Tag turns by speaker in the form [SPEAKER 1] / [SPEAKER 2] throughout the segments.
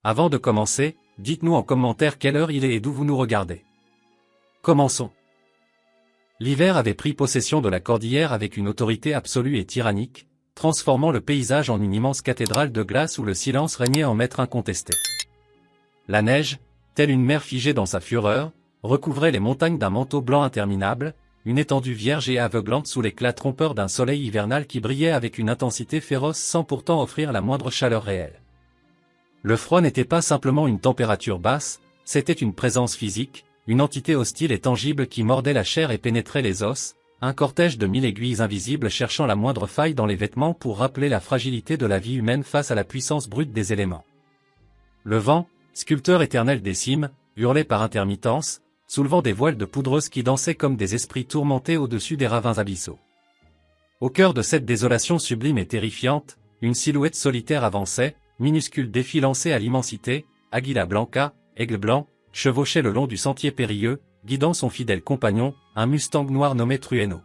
[SPEAKER 1] Avant de commencer, dites-nous en commentaire quelle heure il est et d'où vous nous regardez. Commençons. L'hiver avait pris possession de la cordillère avec une autorité absolue et tyrannique, transformant le paysage en une immense cathédrale de glace où le silence régnait en maître incontesté. La neige, telle une mer figée dans sa fureur, recouvrait les montagnes d'un manteau blanc interminable, une étendue vierge et aveuglante sous l'éclat trompeur d'un soleil hivernal qui brillait avec une intensité féroce sans pourtant offrir la moindre chaleur réelle. Le froid n'était pas simplement une température basse, c'était une présence physique, une entité hostile et tangible qui mordait la chair et pénétrait les os, un cortège de 1000 aiguilles invisibles cherchant la moindre faille dans les vêtements pour rappeler la fragilité de la vie humaine face à la puissance brute des éléments. Le vent, sculpteur éternel des cimes, hurlait par intermittence, soulevant des voiles de poudreuse qui dansaient comme des esprits tourmentés au-dessus des ravins abyssaux. Au cœur de cette désolation sublime et terrifiante, une silhouette solitaire avançait, minuscule défi lancé à l'immensité, Águila Blanca, aigle blanc, chevauchait le long du sentier périlleux, guidant son fidèle compagnon, un mustang noir nommé Trueno.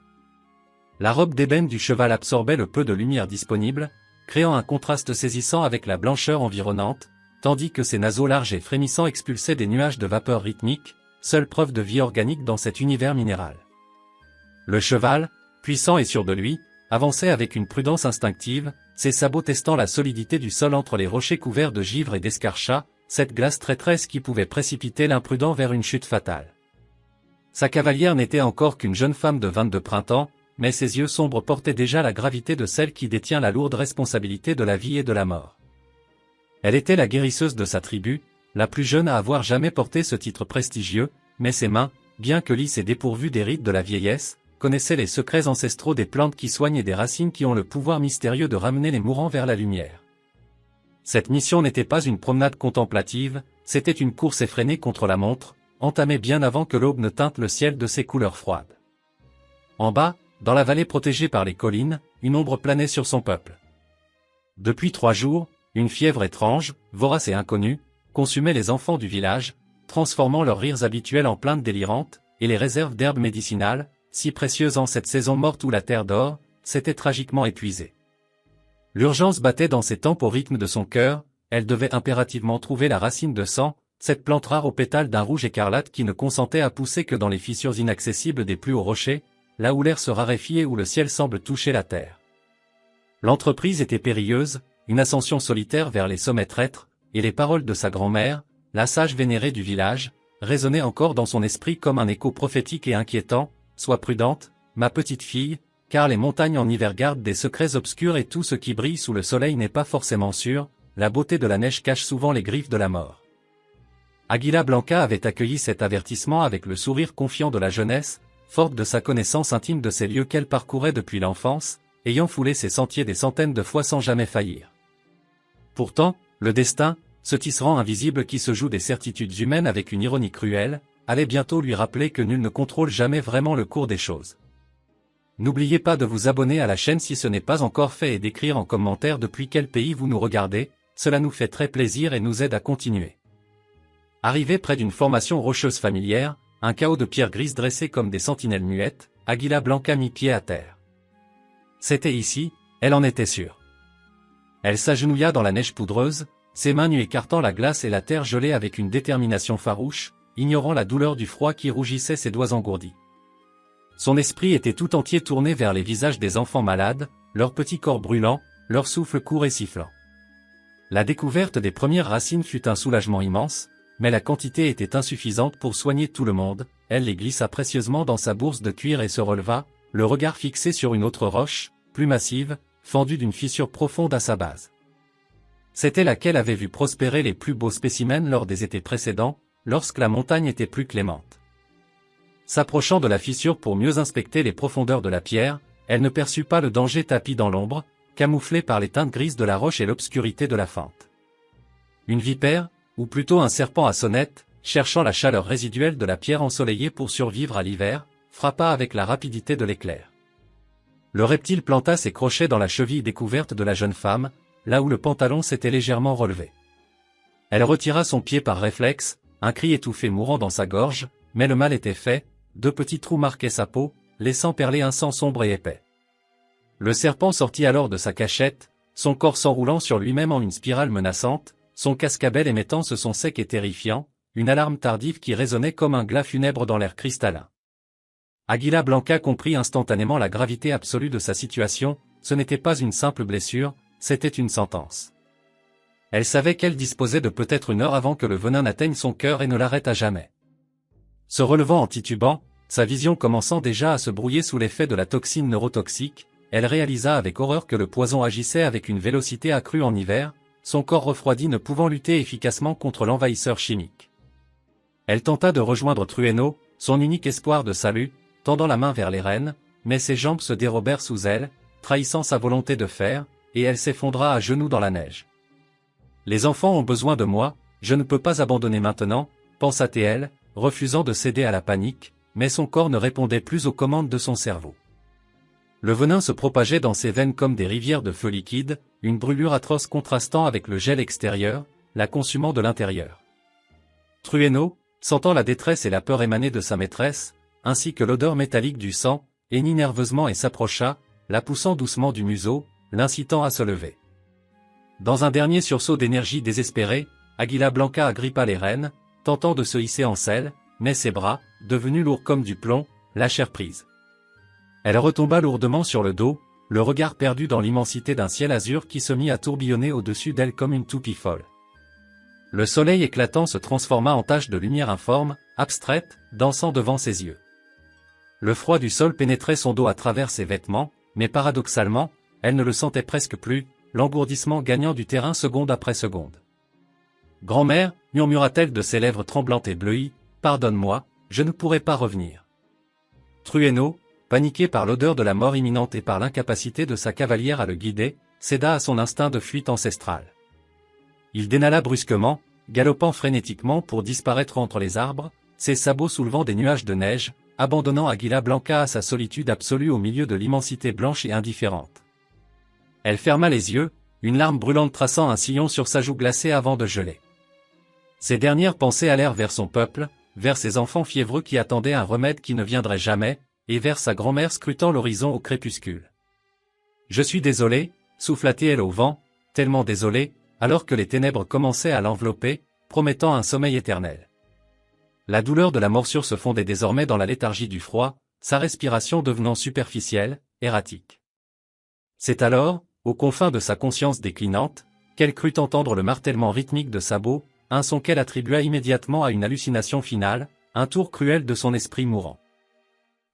[SPEAKER 1] La robe d'ébène du cheval absorbait le peu de lumière disponible, créant un contraste saisissant avec la blancheur environnante, tandis que ses naseaux larges et frémissants expulsaient des nuages de vapeur rythmique, seule preuve de vie organique dans cet univers minéral. Le cheval, puissant et sûr de lui, avançait avec une prudence instinctive, ses sabots testant la solidité du sol entre les rochers couverts de givre et d'escarchats, cette glace traîtresse qui pouvait précipiter l'imprudent vers une chute fatale. Sa cavalière n'était encore qu'une jeune femme de 22 printemps, mais ses yeux sombres portaient déjà la gravité de celle qui détient la lourde responsabilité de la vie et de la mort. Elle était la guérisseuse de sa tribu, la plus jeune à avoir jamais porté ce titre prestigieux, mais ses mains, bien que lisses et dépourvues des rides de la vieillesse, connaissaient les secrets ancestraux des plantes qui soignent et des racines qui ont le pouvoir mystérieux de ramener les mourants vers la lumière. Cette mission n'était pas une promenade contemplative, c'était une course effrénée contre la montre, entamée bien avant que l'aube ne teinte le ciel de ses couleurs froides. En bas, dans la vallée protégée par les collines, une ombre planait sur son peuple. Depuis 3 jours, une fièvre étrange, vorace et inconnue, consumait les enfants du village, transformant leurs rires habituels en plaintes délirantes, et les réserves d'herbes médicinales, si précieuses en cette saison morte où la terre dort, s'étaient tragiquement épuisées. L'urgence battait dans ses tempes au rythme de son cœur, elle devait impérativement trouver la racine de sang, cette plante rare aux pétales d'un rouge écarlate qui ne consentait à pousser que dans les fissures inaccessibles des plus hauts rochers, là où l'air se raréfie et où le ciel semble toucher la terre. L'entreprise était périlleuse, une ascension solitaire vers les sommets traîtres, et les paroles de sa grand-mère, la sage vénérée du village, résonnaient encore dans son esprit comme un écho prophétique et inquiétant. Sois prudente, ma petite fille, car les montagnes en hiver gardent des secrets obscurs et tout ce qui brille sous le soleil n'est pas forcément sûr, la beauté de la neige cache souvent les griffes de la mort. Águila Blanca avait accueilli cet avertissement avec le sourire confiant de la jeunesse, forte de sa connaissance intime de ces lieux qu'elle parcourait depuis l'enfance, ayant foulé ces sentiers des centaines de fois sans jamais faillir. Pourtant, le destin, ce tisserand invisible qui se joue des certitudes humaines avec une ironie cruelle, allait bientôt lui rappeler que nul ne contrôle jamais vraiment le cours des choses. N'oubliez pas de vous abonner à la chaîne si ce n'est pas encore fait et d'écrire en commentaire depuis quel pays vous nous regardez, cela nous fait très plaisir et nous aide à continuer. Arrivé près d'une formation rocheuse familière, un chaos de pierres grises dressées comme des sentinelles muettes, Águila Blanca mit pied à terre. C'était ici, elle en était sûre. Elle s'agenouilla dans la neige poudreuse, ses mains nues écartant la glace et la terre gelée avec une détermination farouche, ignorant la douleur du froid qui rougissait ses doigts engourdis. Son esprit était tout entier tourné vers les visages des enfants malades, leurs petits corps brûlants, leur souffle court et sifflant. La découverte des premières racines fut un soulagement immense, mais la quantité était insuffisante pour soigner tout le monde. Elle les glissa précieusement dans sa bourse de cuir et se releva, le regard fixé sur une autre roche, plus massive, fendue d'une fissure profonde à sa base. C'était là qu'elle avait vu prospérer les plus beaux spécimens lors des étés précédents, lorsque la montagne était plus clémente. S'approchant de la fissure pour mieux inspecter les profondeurs de la pierre, elle ne perçut pas le danger tapi dans l'ombre, camouflé par les teintes grises de la roche et l'obscurité de la fente. Une vipère, ou plutôt un serpent à sonnette, cherchant la chaleur résiduelle de la pierre ensoleillée pour survivre à l'hiver, frappa avec la rapidité de l'éclair. Le reptile planta ses crochets dans la cheville découverte de la jeune femme, là où le pantalon s'était légèrement relevé. Elle retira son pied par réflexe, un cri étouffé mourant dans sa gorge, mais le mal était fait, 2 petits trous marquaient sa peau, laissant perler un sang sombre et épais. Le serpent sortit alors de sa cachette, son corps s'enroulant sur lui-même en une spirale menaçante, son casque à belle émettant ce son sec et terrifiant, une alarme tardive qui résonnait comme un glas funèbre dans l'air cristallin. Águila Blanca comprit instantanément la gravité absolue de sa situation, ce n'était pas une simple blessure, c'était une sentence. Elle savait qu'elle disposait de peut-être une heure avant que le venin n'atteigne son cœur et ne l'arrête à jamais. Se relevant en titubant, sa vision commençant déjà à se brouiller sous l'effet de la toxine neurotoxique, elle réalisa avec horreur que le poison agissait avec une vélocité accrue en hiver, son corps refroidi ne pouvant lutter efficacement contre l'envahisseur chimique. Elle tenta de rejoindre Trueno, son unique espoir de salut, tendant la main vers les rênes, mais ses jambes se dérobèrent sous elle, trahissant sa volonté de faire, et elle s'effondra à genoux dans la neige. Les enfants ont besoin de moi, je ne peux pas abandonner maintenant, pensa-t-elle, refusant de céder à la panique, mais son corps ne répondait plus aux commandes de son cerveau. Le venin se propageait dans ses veines comme des rivières de feu liquide, une brûlure atroce contrastant avec le gel extérieur, la consumant de l'intérieur. Trueno, sentant la détresse et la peur émaner de sa maîtresse, ainsi que l'odeur métallique du sang, hennit nerveusement et s'approcha, la poussant doucement du museau, l'incitant à se lever. Dans un dernier sursaut d'énergie désespérée, Águila Blanca agrippa les rênes, tentant de se hisser en selle, mais ses bras, devenus lourds comme du plomb, lâchèrent prise. Elle retomba lourdement sur le dos, le regard perdu dans l'immensité d'un ciel azur qui se mit à tourbillonner au-dessus d'elle comme une toupie folle. Le soleil éclatant se transforma en taches de lumière informe, abstraite, dansant devant ses yeux. Le froid du sol pénétrait son dos à travers ses vêtements, mais paradoxalement, elle ne le sentait presque plus, l'engourdissement gagnant du terrain seconde après seconde. « Grand-mère » murmura-t-elle de ses lèvres tremblantes et bleuies, « pardonne-moi, je ne pourrai pas revenir. » Trueno, paniqué par l'odeur de la mort imminente et par l'incapacité de sa cavalière à le guider, céda à son instinct de fuite ancestrale. Il dénala brusquement, galopant frénétiquement pour disparaître entre les arbres, ses sabots soulevant des nuages de neige, abandonnant Águila Blanca à sa solitude absolue au milieu de l'immensité blanche et indifférente. Elle ferma les yeux, une larme brûlante traçant un sillon sur sa joue glacée avant de geler. Ses dernières pensées allèrent vers son peuple, vers ses enfants fiévreux qui attendaient un remède qui ne viendrait jamais, et vers sa grand-mère scrutant l'horizon au crépuscule. « Je suis désolée » souffla-t-elle au vent, tellement désolée, alors que les ténèbres commençaient à l'envelopper, promettant un sommeil éternel. La douleur de la morsure se fondait désormais dans la léthargie du froid, sa respiration devenant superficielle, erratique. C'est alors, aux confins de sa conscience déclinante, qu'elle crut entendre le martèlement rythmique de sabots, un son qu'elle attribua immédiatement à une hallucination finale, un tour cruel de son esprit mourant.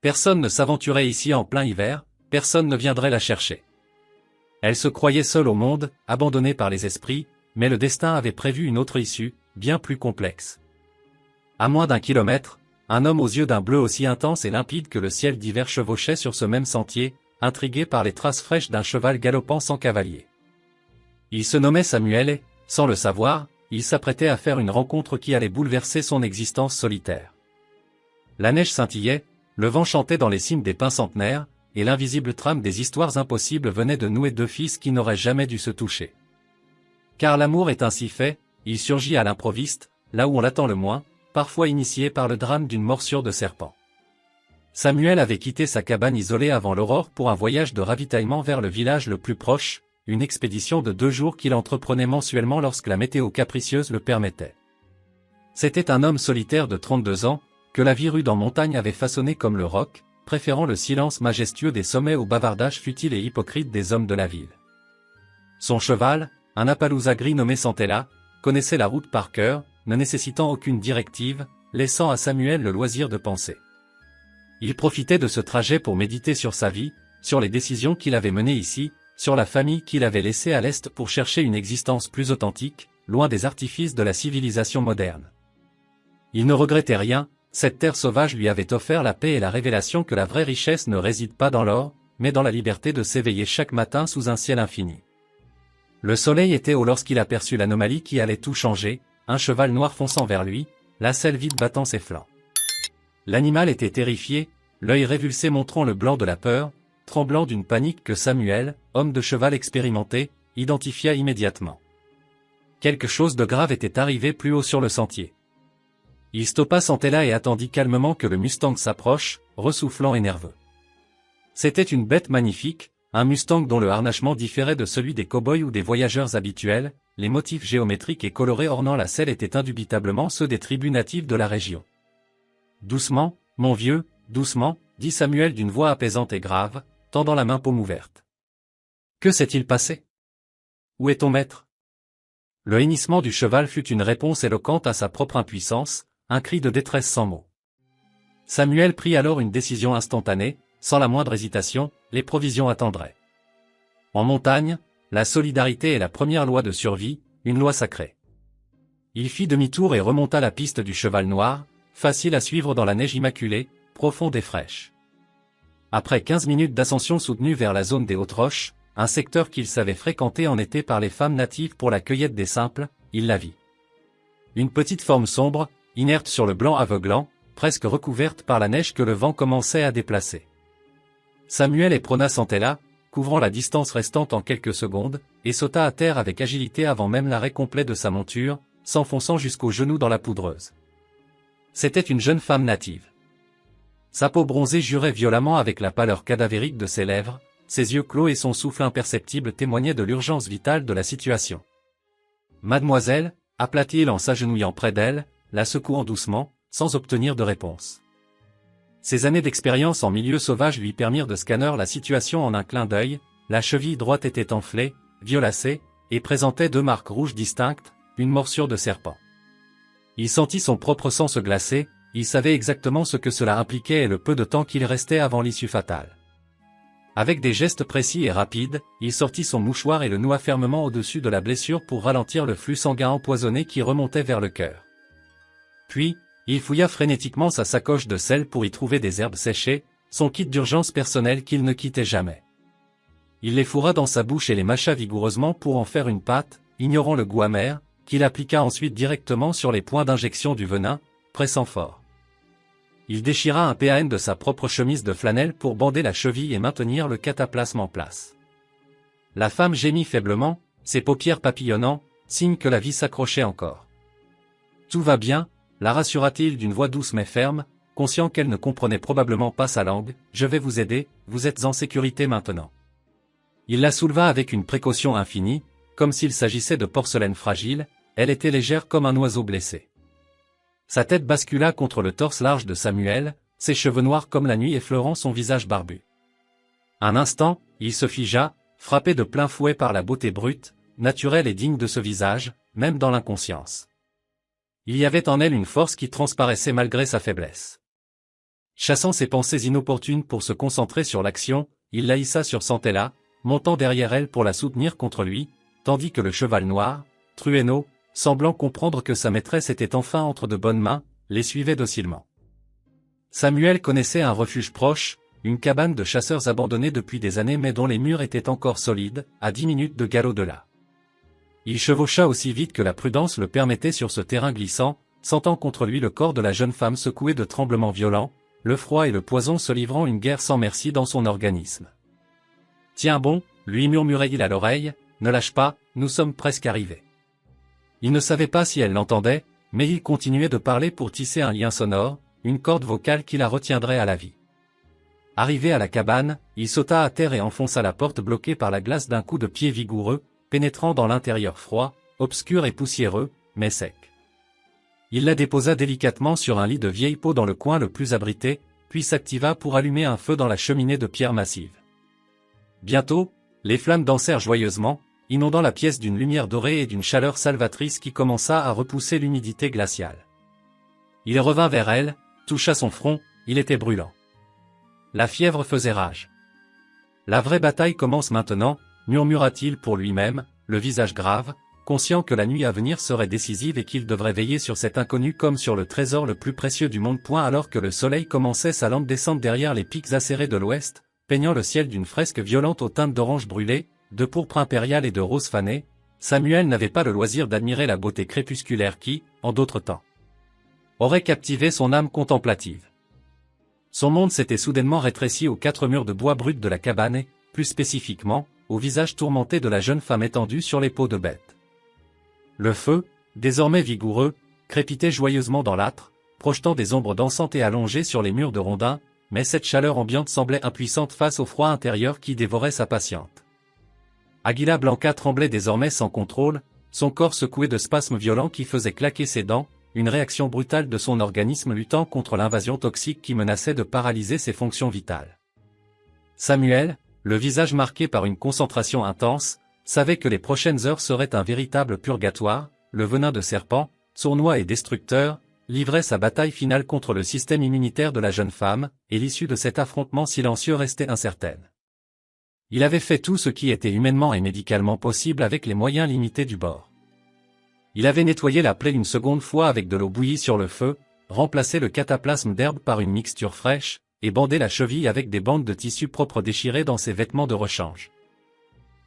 [SPEAKER 1] Personne ne s'aventurait ici en plein hiver, personne ne viendrait la chercher. Elle se croyait seule au monde, abandonnée par les esprits, mais le destin avait prévu une autre issue, bien plus complexe. À moins d'1 kilomètre, un homme aux yeux d'un bleu aussi intense et limpide que le ciel d'hiver chevauchait sur ce même sentier, intrigué par les traces fraîches d'un cheval galopant sans cavalier. Il se nommait Samuel et, sans le savoir, il s'apprêtait à faire une rencontre qui allait bouleverser son existence solitaire. La neige scintillait, le vent chantait dans les cimes des pins centenaires, et l'invisible trame des histoires impossibles venait de nouer deux fils qui n'auraient jamais dû se toucher. Car l'amour est ainsi fait, il surgit à l'improviste, là où on l'attend le moins, parfois initié par le drame d'une morsure de serpent. Samuel avait quitté sa cabane isolée avant l'aurore pour un voyage de ravitaillement vers le village le plus proche, une expédition de 2 jours qu'il entreprenait mensuellement lorsque la météo capricieuse le permettait. C'était un homme solitaire de 32 ans, que la vie rude en montagne avait façonné comme le roc, préférant le silence majestueux des sommets au bavardage futile et hypocrite des hommes de la ville. Son cheval, un Appaloosa gris nommé Santella, connaissait la route par cœur, ne nécessitant aucune directive, laissant à Samuel le loisir de penser. Il profitait de ce trajet pour méditer sur sa vie, sur les décisions qu'il avait menées ici, sur la famille qu'il avait laissée à l'Est pour chercher une existence plus authentique, loin des artifices de la civilisation moderne. Il ne regrettait rien, cette terre sauvage lui avait offert la paix et la révélation que la vraie richesse ne réside pas dans l'or, mais dans la liberté de s'éveiller chaque matin sous un ciel infini. Le soleil était haut lorsqu'il aperçut l'anomalie qui allait tout changer, un cheval noir fonçant vers lui, la selle vide battant ses flancs. L'animal était terrifié, l'œil révulsé montrant le blanc de la peur, tremblant d'une panique que Samuel, homme de cheval expérimenté, identifia immédiatement. Quelque chose de grave était arrivé plus haut sur le sentier. Il stoppa Santella et attendit calmement que le Mustang s'approche, ressoufflant et nerveux. C'était une bête magnifique, un Mustang dont le harnachement différait de celui des cow-boys ou des voyageurs habituels, les motifs géométriques et colorés ornant la selle étaient indubitablement ceux des tribus natives de la région. « Doucement, mon vieux, doucement, dit Samuel d'une voix apaisante et grave, tendant la main paume ouverte. Que s'est-il passé? Où est ton maître? Le hennissement du cheval fut une réponse éloquente à sa propre impuissance, un cri de détresse sans mots. Samuel prit alors une décision instantanée, sans la moindre hésitation, les provisions attendraient. En montagne, la solidarité est la première loi de survie, une loi sacrée. Il fit demi-tour et remonta la piste du cheval noir, facile à suivre dans la neige immaculée, profonde et fraîche. Après 15 minutes d'ascension soutenue vers la zone des hautes roches, un secteur qu'il savait fréquenter en été par les femmes natives pour la cueillette des simples, il la vit. Une petite forme sombre, inerte sur le blanc aveuglant, presque recouverte par la neige que le vent commençait à déplacer. Samuel éprona Santella, couvrant la distance restante en quelques secondes, et sauta à terre avec agilité avant même l'arrêt complet de sa monture, s'enfonçant jusqu'aux genoux dans la poudreuse. C'était une jeune femme native. Sa peau bronzée jurait violemment avec la pâleur cadavérique de ses lèvres, ses yeux clos et son souffle imperceptible témoignaient de l'urgence vitale de la situation. « Mademoiselle » appela-t-il en s'agenouillant près d'elle, la secouant doucement, sans obtenir de réponse. Ses années d'expérience en milieu sauvage lui permirent de scanner la situation en un clin d'œil, la cheville droite était enflée, violacée, et présentait 2 marques rouges distinctes, une morsure de serpent. Il sentit son propre sang se glacer, il savait exactement ce que cela impliquait et le peu de temps qu'il restait avant l'issue fatale. Avec des gestes précis et rapides, il sortit son mouchoir et le noua fermement au-dessus de la blessure pour ralentir le flux sanguin empoisonné qui remontait vers le cœur. Puis, il fouilla frénétiquement sa sacoche de sel pour y trouver des herbes séchées, son kit d'urgence personnel qu'il ne quittait jamais. Il les fourra dans sa bouche et les mâcha vigoureusement pour en faire une pâte, ignorant le goût amer, qu'il appliqua ensuite directement sur les points d'injection du venin, pressant fort. Il déchira un PAN de sa propre chemise de flanelle pour bander la cheville et maintenir le cataplasme en place. La femme gémit faiblement, ses paupières papillonnant, signe que la vie s'accrochait encore. « Tout va bien », la rassura-t-il d'une voix douce mais ferme, conscient qu'elle ne comprenait probablement pas sa langue, « je vais vous aider, vous êtes en sécurité maintenant. » Il la souleva avec une précaution infinie, comme s'il s'agissait de porcelaine fragile, elle était légère comme un oiseau blessé. Sa tête bascula contre le torse large de Samuel, ses cheveux noirs comme la nuit effleurant son visage barbu. Un instant, il se figea, frappé de plein fouet par la beauté brute, naturelle et digne de ce visage, même dans l'inconscience. Il y avait en elle une force qui transparaissait malgré sa faiblesse. Chassant ses pensées inopportunes pour se concentrer sur l'action, il la hissa sur Santella, montant derrière elle pour la soutenir contre lui, tandis que le cheval noir, Trueno, semblant comprendre que sa maîtresse était enfin entre de bonnes mains, les suivait docilement. Samuel connaissait un refuge proche, une cabane de chasseurs abandonnée depuis des années mais dont les murs étaient encore solides, à 10 minutes de galop de là. Il chevaucha aussi vite que la prudence le permettait sur ce terrain glissant, sentant contre lui le corps de la jeune femme secoué de tremblements violents, le froid et le poison se livrant une guerre sans merci dans son organisme. « Tiens bon, lui murmurait-il à l'oreille, ne lâche pas, nous sommes presque arrivés. » Il ne savait pas si elle l'entendait, mais il continuait de parler pour tisser un lien sonore, une corde vocale qui la retiendrait à la vie. Arrivé à la cabane, il sauta à terre et enfonça la porte bloquée par la glace d'un coup de pied vigoureux, pénétrant dans l'intérieur froid, obscur et poussiéreux, mais sec. Il la déposa délicatement sur un lit de vieille peau dans le coin le plus abrité, puis s'activa pour allumer un feu dans la cheminée de pierre massive. Bientôt, les flammes dansèrent joyeusement, inondant la pièce d'une lumière dorée et d'une chaleur salvatrice qui commença à repousser l'humidité glaciale. Il revint vers elle, toucha son front, il était brûlant. La fièvre faisait rage. « La vraie bataille commence maintenant », murmura-t-il pour lui-même, le visage grave, conscient que la nuit à venir serait décisive et qu'il devrait veiller sur cet inconnu comme sur le trésor le plus précieux du monde. Alors que le soleil commençait sa lente descente derrière les pics acérés de l'ouest, peignant le ciel d'une fresque violente aux teintes d'orange brûlé, de pourpre impérial et de rose fané, Samuel n'avait pas le loisir d'admirer la beauté crépusculaire qui, en d'autres temps, aurait captivé son âme contemplative. Son monde s'était soudainement rétréci aux 4 murs de bois brut de la cabane et, plus spécifiquement, au visage tourmenté de la jeune femme étendue sur les peaux de bête. Le feu, désormais vigoureux, crépitait joyeusement dans l'âtre, projetant des ombres dansantes et allongées sur les murs de rondins, mais cette chaleur ambiante semblait impuissante face au froid intérieur qui dévorait sa patiente. Aguila Blanca tremblait désormais sans contrôle, son corps secoué de spasmes violents qui faisaient claquer ses dents, une réaction brutale de son organisme luttant contre l'invasion toxique qui menaçait de paralyser ses fonctions vitales. Samuel, le visage marqué par une concentration intense, savait que les prochaines heures seraient un véritable purgatoire. Le venin de serpent, sournois et destructeur, livrait sa bataille finale contre le système immunitaire de la jeune femme, et l'issue de cet affrontement silencieux restait incertaine. Il avait fait tout ce qui était humainement et médicalement possible avec les moyens limités du bord. Il avait nettoyé la plaie une seconde fois avec de l'eau bouillie sur le feu, remplacé le cataplasme d'herbe par une mixture fraîche, et bandé la cheville avec des bandes de tissu propre déchirées dans ses vêtements de rechange.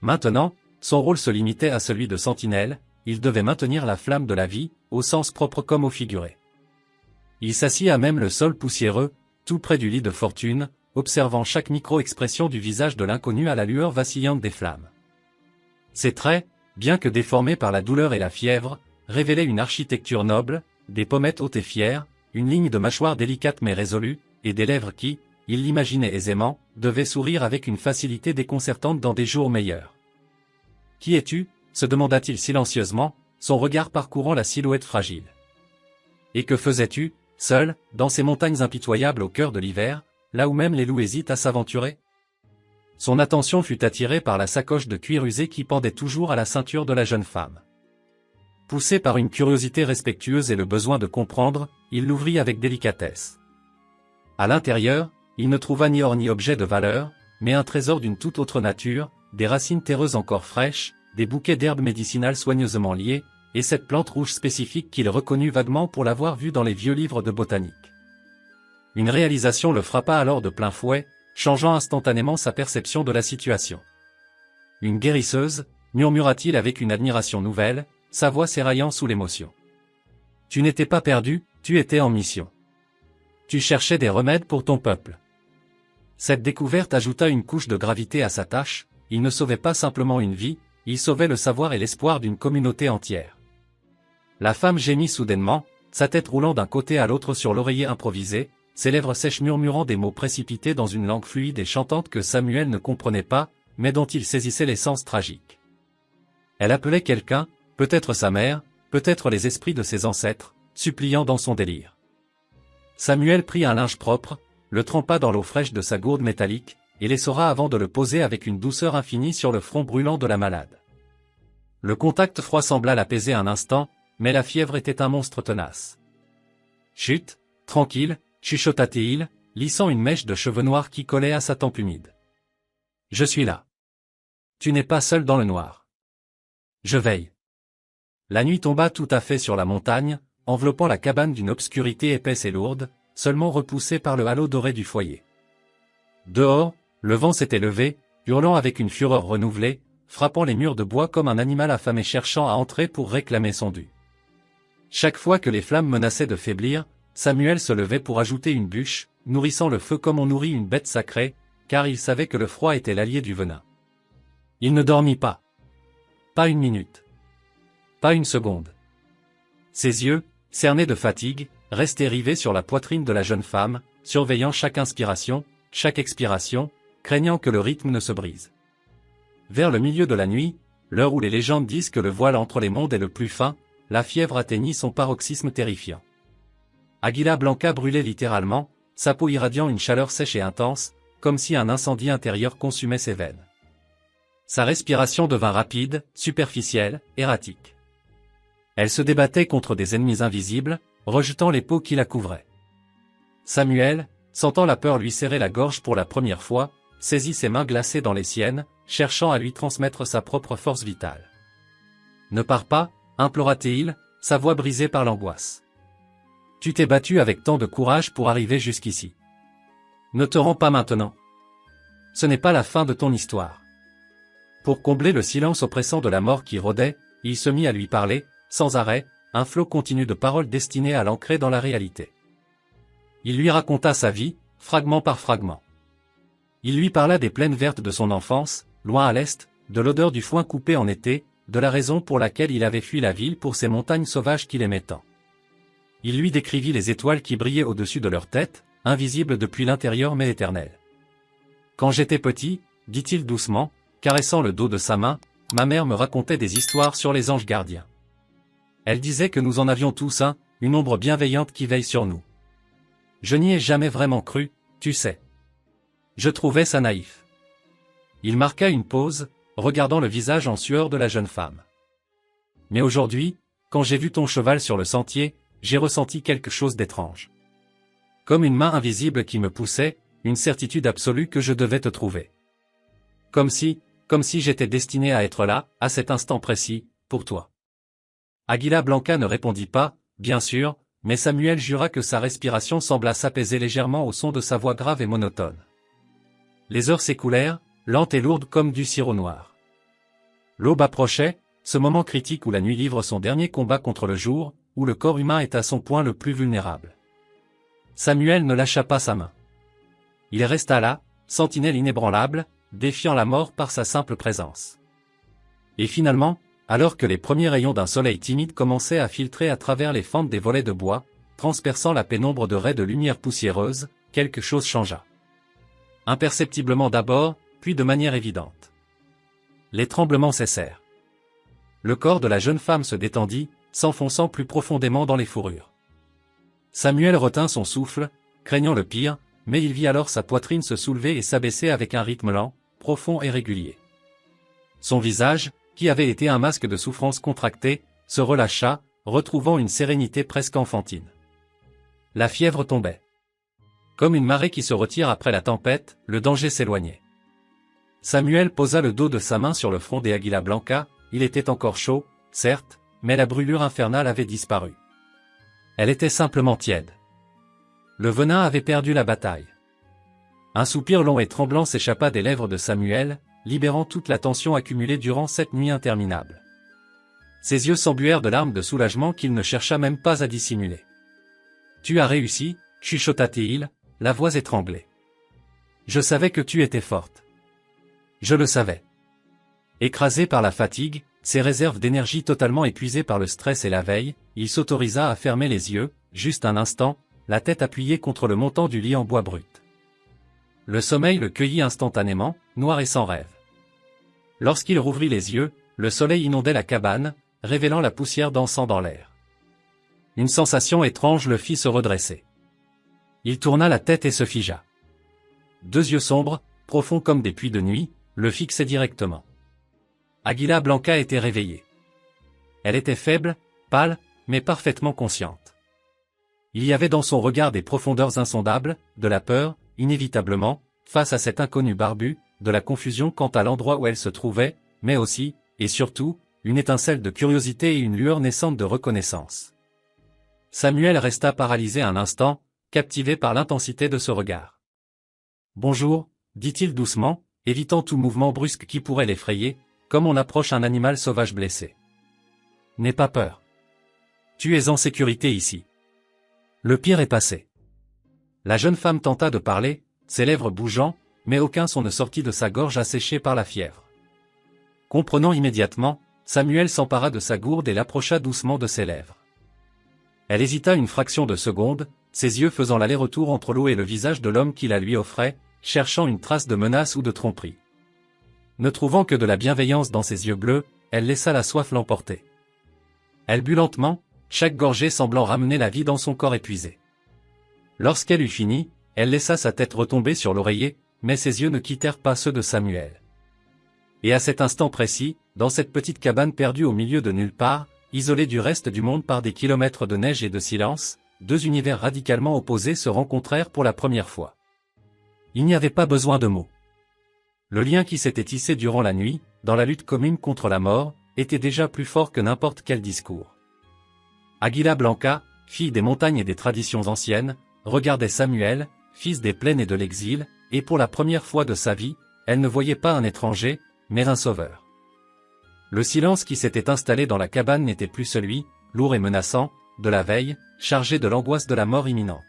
[SPEAKER 1] Maintenant, son rôle se limitait à celui de sentinelle, il devait maintenir la flamme de la vie, au sens propre comme au figuré. Il s'assit à même le sol poussiéreux, tout près du lit de fortune, observant chaque micro-expression du visage de l'inconnu à la lueur vacillante des flammes. Ses traits, bien que déformés par la douleur et la fièvre, révélaient une architecture noble, des pommettes hautes et fières, une ligne de mâchoire délicate mais résolue, et des lèvres qui, il l'imaginait aisément, devaient sourire avec une facilité déconcertante dans des jours meilleurs. « Qui es-tu » se demanda-t-il silencieusement, son regard parcourant la silhouette fragile. « Et que faisais-tu, seul, dans ces montagnes impitoyables au cœur de l'hiver, là où même les loups hésitent à s'aventurer ?» Son attention fut attirée par la sacoche de cuir usé qui pendait toujours à la ceinture de la jeune femme. Poussé par une curiosité respectueuse et le besoin de comprendre, il l'ouvrit avec délicatesse. À l'intérieur, il ne trouva ni or ni objet de valeur, mais un trésor d'une toute autre nature, des racines terreuses encore fraîches, des bouquets d'herbes médicinales soigneusement liés, et cette plante rouge spécifique qu'il reconnut vaguement pour l'avoir vue dans les vieux livres de botanique. Une réalisation le frappa alors de plein fouet, changeant instantanément sa perception de la situation. « Une guérisseuse » murmura-t-il avec une admiration nouvelle, sa voix s'éraillant sous l'émotion. « Tu n'étais pas perdu, tu étais en mission. Tu cherchais des remèdes pour ton peuple. » Cette découverte ajouta une couche de gravité à sa tâche, il ne sauvait pas simplement une vie, il sauvait le savoir et l'espoir d'une communauté entière. La femme gémit soudainement, sa tête roulant d'un côté à l'autre sur l'oreiller improvisé, ses lèvres sèches murmurant des mots précipités dans une langue fluide et chantante que Samuel ne comprenait pas, mais dont il saisissait l'essence tragique. Elle appelait quelqu'un, peut-être sa mère, peut-être les esprits de ses ancêtres, suppliant dans son délire. Samuel prit un linge propre, le trempa dans l'eau fraîche de sa gourde métallique, et l'essora avant de le poser avec une douceur infinie sur le front brûlant de la malade. Le contact froid sembla l'apaiser un instant, mais la fièvre était un monstre tenace. « Chut, tranquille », chuchota-t-il, lissant une mèche de cheveux noirs qui collait à sa tempe humide. « Je suis là. Tu n'es pas seul dans le noir. Je veille. » La nuit tomba tout à fait sur la montagne, enveloppant la cabane d'une obscurité épaisse et lourde, seulement repoussée par le halo doré du foyer. Dehors, le vent s'était levé, hurlant avec une fureur renouvelée, frappant les murs de bois comme un animal affamé cherchant à entrer pour réclamer son dû. Chaque fois que les flammes menaçaient de faiblir, Samuel se levait pour ajouter une bûche, nourrissant le feu comme on nourrit une bête sacrée, car il savait que le froid était l'allié du venin. Il ne dormit pas. Pas une minute. Pas une seconde. Ses yeux, cernés de fatigue, restaient rivés sur la poitrine de la jeune femme, surveillant chaque inspiration, chaque expiration, craignant que le rythme ne se brise. Vers le milieu de la nuit, l'heure où les légendes disent que le voile entre les mondes est le plus fin, la fièvre atteignit son paroxysme terrifiant. Aguila Blanca brûlait littéralement, sa peau irradiant une chaleur sèche et intense, comme si un incendie intérieur consumait ses veines. Sa respiration devint rapide, superficielle, erratique. Elle se débattait contre des ennemis invisibles, rejetant les peaux qui la couvraient. Samuel, sentant la peur lui serrer la gorge pour la première fois, saisit ses mains glacées dans les siennes, cherchant à lui transmettre sa propre force vitale. « Ne pars pas » implora-t-il, sa voix brisée par l'angoisse. « Tu t'es battu avec tant de courage pour arriver jusqu'ici. Ne te rends pas maintenant. Ce n'est pas la fin de ton histoire. » Pour combler le silence oppressant de la mort qui rôdait, il se mit à lui parler, sans arrêt, un flot continu de paroles destinées à l'ancrer dans la réalité. Il lui raconta sa vie, fragment par fragment. Il lui parla des plaines vertes de son enfance, loin à l'est, de l'odeur du foin coupé en été, de la raison pour laquelle il avait fui la ville pour ces montagnes sauvages qu'il aimait tant. Il lui décrivit les étoiles qui brillaient au-dessus de leur tête, invisibles depuis l'intérieur mais éternelles. « Quand j'étais petit, dit-il doucement, caressant le dos de sa main, ma mère me racontait des histoires sur les anges gardiens. Elle disait que nous en avions tous un, une ombre bienveillante qui veille sur nous. Je n'y ai jamais vraiment cru, tu sais. Je trouvais ça naïf. Il marqua une pause, regardant le visage en sueur de la jeune femme. Mais aujourd'hui, quand j'ai vu ton cheval sur le sentier, j'ai ressenti quelque chose d'étrange. Comme une main invisible qui me poussait, une certitude absolue que je devais te trouver. Comme si j'étais destiné à être là, à cet instant précis, pour toi. Águila Blanca ne répondit pas, bien sûr, mais Samuel jura que sa respiration sembla s'apaiser légèrement au son de sa voix grave et monotone. Les heures s'écoulèrent, lentes et lourdes comme du sirop noir. L'aube approchait, ce moment critique où la nuit livre son dernier combat contre le jour, où le corps humain est à son point le plus vulnérable. Samuel ne lâcha pas sa main. Il resta là, sentinelle inébranlable, défiant la mort par sa simple présence. Et finalement, alors que les premiers rayons d'un soleil timide commençaient à filtrer à travers les fentes des volets de bois, transperçant la pénombre de raies de lumière poussiéreuse, quelque chose changea. Imperceptiblement d'abord, puis de manière évidente. Les tremblements cessèrent. Le corps de la jeune femme se détendit, s'enfonçant plus profondément dans les fourrures. Samuel retint son souffle, craignant le pire, mais il vit alors sa poitrine se soulever et s'abaisser avec un rythme lent, profond et régulier. Son visage, qui avait été un masque de souffrance contractée, se relâcha, retrouvant une sérénité presque enfantine. La fièvre tombait. Comme une marée qui se retire après la tempête, le danger s'éloignait. Samuel posa le dos de sa main sur le front des Águila Blanca, il était encore chaud, certes, mais la brûlure infernale avait disparu. Elle était simplement tiède. Le venin avait perdu la bataille. Un soupir long et tremblant s'échappa des lèvres de Samuel, libérant toute la tension accumulée durant cette nuit interminable. Ses yeux s'embuèrent de larmes de soulagement qu'il ne chercha même pas à dissimuler. « Tu as réussi » chuchota-t-il, la voix étranglée. « Je savais que tu étais forte. Je le savais. » Écrasé par la fatigue, ses réserves d'énergie totalement épuisées par le stress et la veille, il s'autorisa à fermer les yeux, juste un instant, la tête appuyée contre le montant du lit en bois brut. Le sommeil le cueillit instantanément, noir et sans rêve. Lorsqu'il rouvrit les yeux, le soleil inondait la cabane, révélant la poussière dansant dans l'air. Une sensation étrange le fit se redresser. Il tourna la tête et se figea. Deux yeux sombres, profonds comme des puits de nuit, le fixaient directement. Águila Blanca était réveillée. Elle était faible, pâle, mais parfaitement consciente. Il y avait dans son regard des profondeurs insondables, de la peur, inévitablement, face à cet inconnu barbu, de la confusion quant à l'endroit où elle se trouvait, mais aussi, et surtout, une étincelle de curiosité et une lueur naissante de reconnaissance. Samuel resta paralysé un instant, captivé par l'intensité de ce regard. « Bonjour » dit-il doucement, évitant tout mouvement brusque qui pourrait l'effrayer, comme on approche un animal sauvage blessé. « N'aie pas peur. Tu es en sécurité ici. Le pire est passé. » La jeune femme tenta de parler, ses lèvres bougeant, mais aucun son ne sortit de sa gorge asséchée par la fièvre. Comprenant immédiatement, Samuel s'empara de sa gourde et l'approcha doucement de ses lèvres. Elle hésita une fraction de seconde, ses yeux faisant l'aller-retour entre l'eau et le visage de l'homme qui la lui offrait, cherchant une trace de menace ou de tromperie. Ne trouvant que de la bienveillance dans ses yeux bleus, elle laissa la soif l'emporter. Elle but lentement, chaque gorgée semblant ramener la vie dans son corps épuisé. Lorsqu'elle eut fini, elle laissa sa tête retomber sur l'oreiller, mais ses yeux ne quittèrent pas ceux de Samuel. Et à cet instant précis, dans cette petite cabane perdue au milieu de nulle part, isolée du reste du monde par des kilomètres de neige et de silence, deux univers radicalement opposés se rencontrèrent pour la première fois. Il n'y avait pas besoin de mots. Le lien qui s'était tissé durant la nuit, dans la lutte commune contre la mort, était déjà plus fort que n'importe quel discours. Águila Blanca, fille des montagnes et des traditions anciennes, regardait Samuel, fils des plaines et de l'exil, et pour la première fois de sa vie, elle ne voyait pas un étranger, mais un sauveur. Le silence qui s'était installé dans la cabane n'était plus celui, lourd et menaçant, de la veille, chargé de l'angoisse de la mort imminente.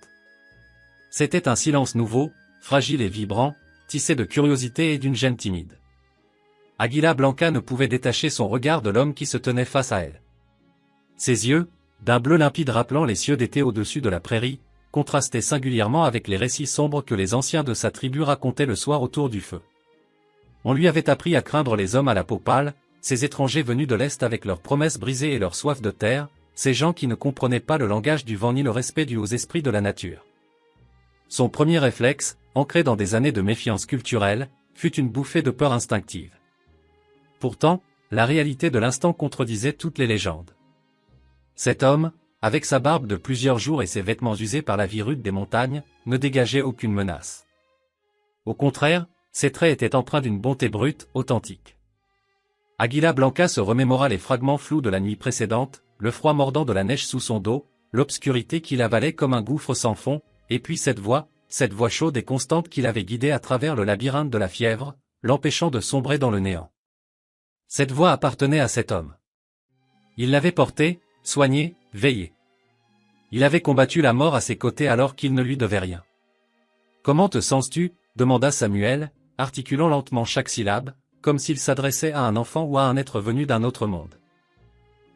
[SPEAKER 1] C'était un silence nouveau, fragile et vibrant, tissé de curiosité et d'une gêne timide. Águila Blanca ne pouvait détacher son regard de l'homme qui se tenait face à elle. Ses yeux, d'un bleu limpide rappelant les cieux d'été au-dessus de la prairie, contrastaient singulièrement avec les récits sombres que les anciens de sa tribu racontaient le soir autour du feu. On lui avait appris à craindre les hommes à la peau pâle, ces étrangers venus de l'Est avec leurs promesses brisées et leur soif de terre, ces gens qui ne comprenaient pas le langage du vent ni le respect du haut esprit de la nature. Son premier réflexe, ancré dans des années de méfiance culturelle, fut une bouffée de peur instinctive. Pourtant, la réalité de l'instant contredisait toutes les légendes. Cet homme, avec sa barbe de plusieurs jours et ses vêtements usés par la vie rude des montagnes, ne dégageait aucune menace. Au contraire, ses traits étaient empreints d'une bonté brute, authentique. Águila Blanca se remémora les fragments flous de la nuit précédente, le froid mordant de la neige sous son dos, l'obscurité qui l'avalait comme un gouffre sans fond, et puis cette voix chaude et constante qui l'avait guidé à travers le labyrinthe de la fièvre, l'empêchant de sombrer dans le néant. Cette voix appartenait à cet homme. Il l'avait porté, soigné, veillé. Il avait combattu la mort à ses côtés alors qu'il ne lui devait rien. « Comment te sens-tu » demanda Samuel, articulant lentement chaque syllabe, comme s'il s'adressait à un enfant ou à un être venu d'un autre monde.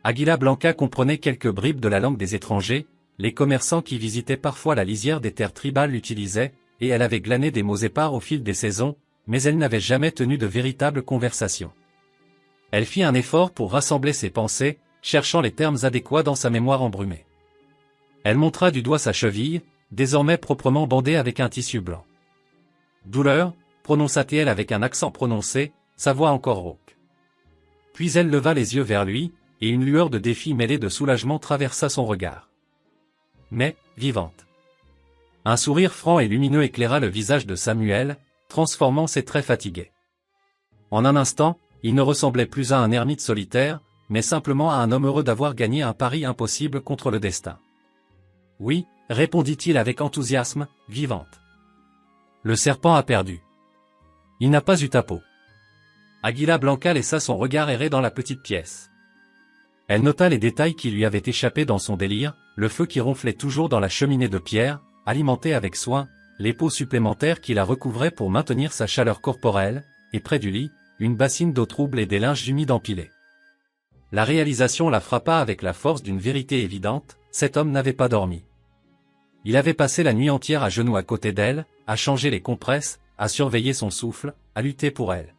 [SPEAKER 1] Águila Blanca comprenait quelques bribes de la langue des étrangers, les commerçants qui visitaient parfois la lisière des terres tribales l'utilisaient, et elle avait glané des mots épars au fil des saisons, mais elle n'avait jamais tenu de véritable conversation. Elle fit un effort pour rassembler ses pensées, cherchant les termes adéquats dans sa mémoire embrumée. Elle montra du doigt sa cheville, désormais proprement bandée avec un tissu blanc. « Douleur » prononça-t-elle avec un accent prononcé, sa voix encore rauque. Puis elle leva les yeux vers lui, et une lueur de défi mêlée de soulagement traversa son regard. Mais, vivante. Un sourire franc et lumineux éclaira le visage de Samuel, transformant ses traits fatigués. En un instant, il ne ressemblait plus à un ermite solitaire, mais simplement à un homme heureux d'avoir gagné un pari impossible contre le destin. « Oui » répondit-il avec enthousiasme, vivante. « Le serpent a perdu. Il n'a pas eu ta peau. » Águila Blanca laissa son regard errer dans la petite pièce. Elle nota les détails qui lui avaient échappé dans son délire, le feu qui ronflait toujours dans la cheminée de pierre, alimenté avec soin, les pots supplémentaires qui la recouvraient pour maintenir sa chaleur corporelle, et près du lit, une bassine d'eau trouble et des linges humides empilés. La réalisation la frappa avec la force d'une vérité évidente, cet homme n'avait pas dormi. Il avait passé la nuit entière à genoux à côté d'elle, à changer les compresses, à surveiller son souffle, à lutter pour elle.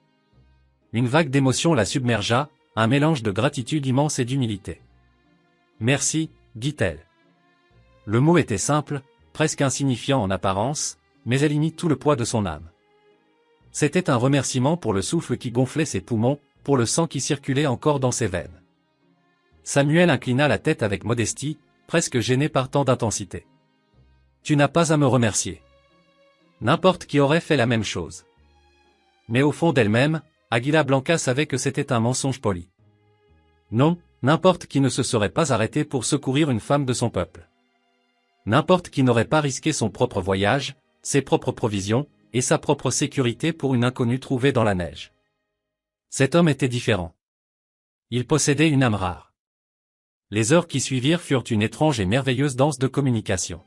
[SPEAKER 1] Une vague d'émotion la submergea, un mélange de gratitude immense et d'humilité. « Merci » dit-elle. Le mot était simple, presque insignifiant en apparence, mais elle y mit tout le poids de son âme. C'était un remerciement pour le souffle qui gonflait ses poumons, pour le sang qui circulait encore dans ses veines. Samuel inclina la tête avec modestie, presque gêné par tant d'intensité. « Tu n'as pas à me remercier. N'importe qui aurait fait la même chose. » Mais au fond d'elle-même, Águila Blanca savait que c'était un mensonge poli. Non, n'importe qui ne se serait pas arrêté pour secourir une femme de son peuple. N'importe qui n'aurait pas risqué son propre voyage, ses propres provisions, et sa propre sécurité pour une inconnue trouvée dans la neige. Cet homme était différent. Il possédait une âme rare. Les heures qui suivirent furent une étrange et merveilleuse danse de communication.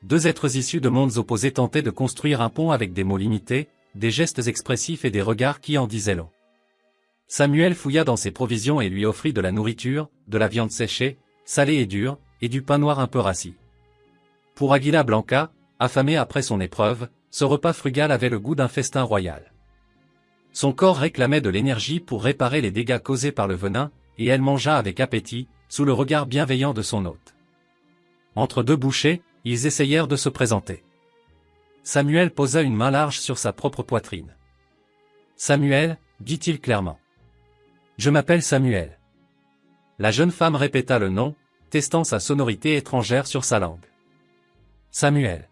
[SPEAKER 1] Deux êtres issus de mondes opposés tentaient de construire un pont avec des mots limités, des gestes expressifs et des regards qui en disaient long. Samuel fouilla dans ses provisions et lui offrit de la nourriture, de la viande séchée, salée et dure, et du pain noir un peu rassis. Pour Águila Blanca, affamée après son épreuve, ce repas frugal avait le goût d'un festin royal. Son corps réclamait de l'énergie pour réparer les dégâts causés par le venin, et elle mangea avec appétit, sous le regard bienveillant de son hôte. Entre deux bouchées, ils essayèrent de se présenter. Samuel posa une main large sur sa propre poitrine. « Samuel » dit-il clairement. « Je m'appelle Samuel. » La jeune femme répéta le nom, testant sa sonorité étrangère sur sa langue. « Samuel. »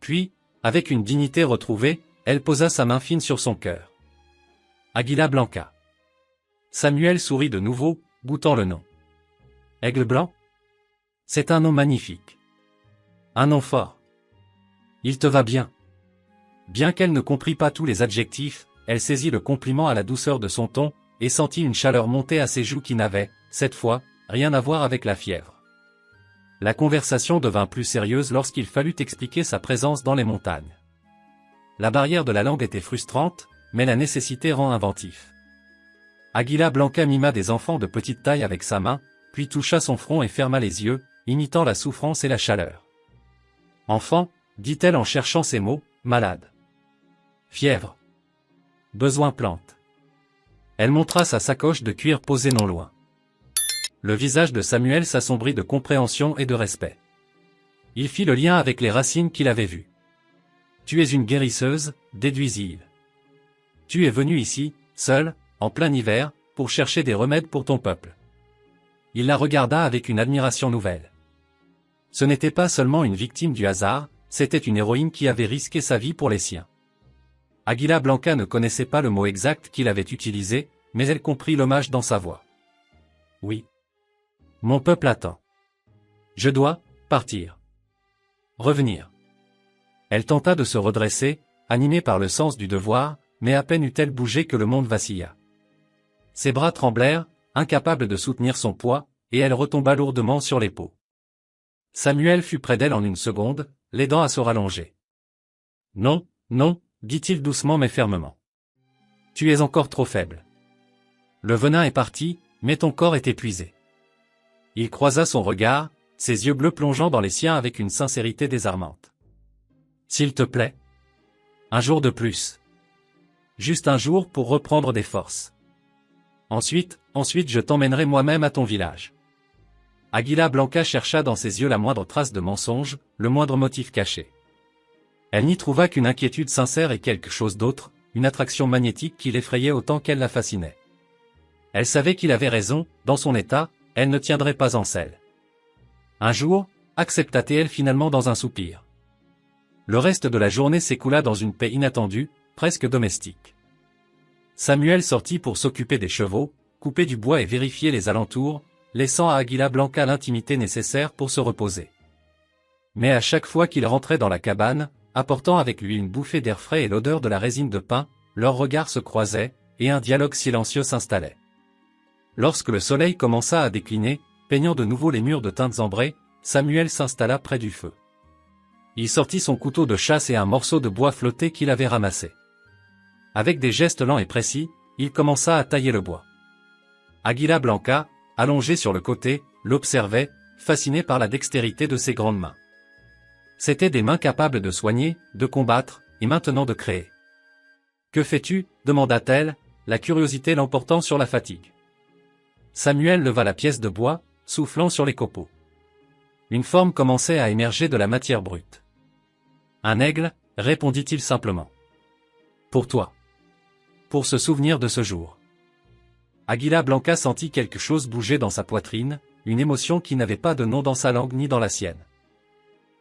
[SPEAKER 1] Puis, avec une dignité retrouvée, elle posa sa main fine sur son cœur. « Águila Blanca. » Samuel sourit de nouveau, goûtant le nom. « Aigle blanc ?» C'est un nom magnifique. Un nom fort. Il te va bien. Bien qu'elle ne comprît pas tous les adjectifs, elle saisit le compliment à la douceur de son ton, et sentit une chaleur monter à ses joues qui n'avaient, cette fois, rien à voir avec la fièvre. La conversation devint plus sérieuse lorsqu'il fallut expliquer sa présence dans les montagnes. La barrière de la langue était frustrante, mais la nécessité rend inventif. Águila Blanca mima des enfants de petite taille avec sa main, puis toucha son front et ferma les yeux, imitant la souffrance et la chaleur. « Enfant » dit-elle en cherchant ses mots, « malade. Fièvre. Besoin plante. Elle montra sa sacoche de cuir posée non loin. Le visage de Samuel s'assombrit de compréhension et de respect. Il fit le lien avec les racines qu'il avait vues. « Tu es une guérisseuse », déduisit-il. « Tu es venu ici, seul, en plein hiver, pour chercher des remèdes pour ton peuple. » Il la regarda avec une admiration nouvelle. Ce n'était pas seulement une victime du hasard, c'était une héroïne qui avait risqué sa vie pour les siens. Águila Blanca ne connaissait pas le mot exact qu'il avait utilisé, mais elle comprit l'hommage dans sa voix. « Oui. Mon peuple attend. Je dois partir. Revenir. » Elle tenta de se redresser, animée par le sens du devoir, mais à peine eut-elle bougé que le monde vacilla. Ses bras tremblèrent, incapables de soutenir son poids, et elle retomba lourdement sur les peaux. Samuel fut près d'elle en une seconde, l'aidant à se rallonger. « Non, non, » dit-il doucement mais fermement. « Tu es encore trop faible. Le venin est parti, mais ton corps est épuisé. » Il croisa son regard, ses yeux bleus plongeant dans les siens avec une sincérité désarmante. « S'il te plaît. Un jour de plus. Juste un jour pour reprendre des forces. Ensuite je t'emmènerai moi-même à ton village. » Águila Blanca chercha dans ses yeux la moindre trace de mensonge, le moindre motif caché. Elle n'y trouva qu'une inquiétude sincère et quelque chose d'autre, une attraction magnétique qui l'effrayait autant qu'elle la fascinait. Elle savait qu'il avait raison, dans son état, elle ne tiendrait pas en selle. Un jour, accepta-t-elle finalement dans un soupir. Le reste de la journée s'écoula dans une paix inattendue, presque domestique. Samuel sortit pour s'occuper des chevaux, couper du bois et vérifier les alentours, laissant à Águila Blanca l'intimité nécessaire pour se reposer. Mais à chaque fois qu'il rentrait dans la cabane, apportant avec lui une bouffée d'air frais et l'odeur de la résine de pin, leurs regards se croisaient, et un dialogue silencieux s'installait. Lorsque le soleil commença à décliner, peignant de nouveau les murs de teintes ambrées, Samuel s'installa près du feu. Il sortit son couteau de chasse et un morceau de bois flotté qu'il avait ramassé. Avec des gestes lents et précis, il commença à tailler le bois. Águila Blanca, allongée sur le côté, l'observait, fascinée par la dextérité de ses grandes mains. C'étaient des mains capables de soigner, de combattre, et maintenant de créer. « Que fais-tu » demanda-t-elle, la curiosité l'emportant sur la fatigue. Samuel leva la pièce de bois, soufflant sur les copeaux. Une forme commençait à émerger de la matière brute. « Un aigle » répondit-il simplement. « Pour toi. Pour se souvenir de ce jour. » Águila Blanca sentit quelque chose bouger dans sa poitrine, une émotion qui n'avait pas de nom dans sa langue ni dans la sienne.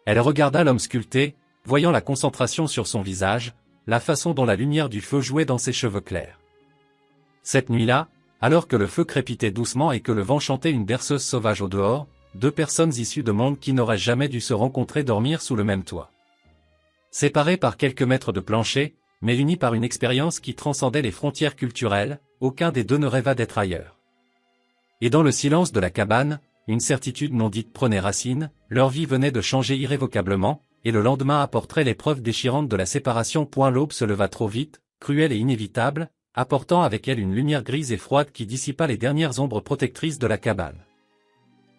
[SPEAKER 1] Elle regarda l'homme sculpté, voyant la concentration sur son visage, la façon dont la lumière du feu jouait dans ses cheveux clairs. Cette nuit-là, alors que le feu crépitait doucement et que le vent chantait une berceuse sauvage au dehors, deux personnes issues de mondes qui n'auraient jamais dû se rencontrer dormir sous le même toit. Séparées par quelques mètres de plancher, mais unies par une expérience qui transcendait les frontières culturelles, aucun des deux ne rêva d'être ailleurs. Et dans le silence de la cabane, une certitude non dite prenait racine, leur vie venait de changer irrévocablement, et le lendemain apporterait l'épreuve déchirante de la séparation. L'aube se leva trop vite, cruelle et inévitable, apportant avec elle une lumière grise et froide qui dissipa les dernières ombres protectrices de la cabane.